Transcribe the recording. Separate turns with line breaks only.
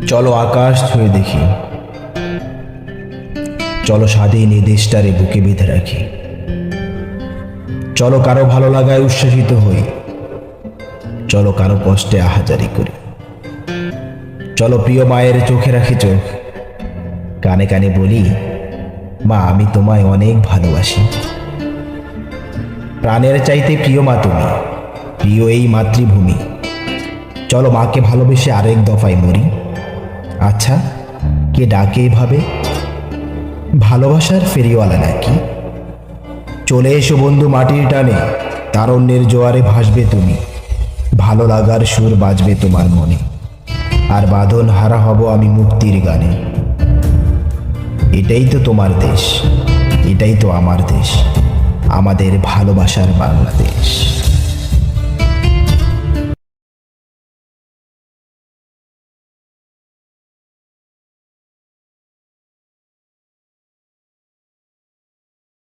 চলো আকাশ ছুঁয়ে দেখি, চলো স্বাধীন এই দেশটারে বুকে বেঁধে রাখি। চলো কারো ভালো লাগায় উচ্ছ্বাসিত হই, চলো কারো কষ্টে আহাজারি করি। চলো প্রিয় মায়ের চোখে রাখি চোখ, কানে কানে বলি, মা আমি তোমায় অনেক ভালোবাসি। প্রাণের চাইতে প্রিয় মা তুমি, প্রিয় এই মাতৃভূমি। চলো মাকে ভালোবেসে আরেক দফায় মরি। আচ্ছা, কে ডাকে এভাবে? ভালোবাসার ফেরিওয়ালা নাকি? চলে এসো বন্ধু মাটির টানে, তারণ্যের জোয়ারে ভাসবে তুমি। ভালো লাগার সুর বাজবে তোমার মনে, আর বাঁধন হারা হব আমি মুক্তির গানে। এটাই তো তোমার দেশ, এটাই তো আমার দেশ, আমাদের ভালোবাসার বাংলাদেশ।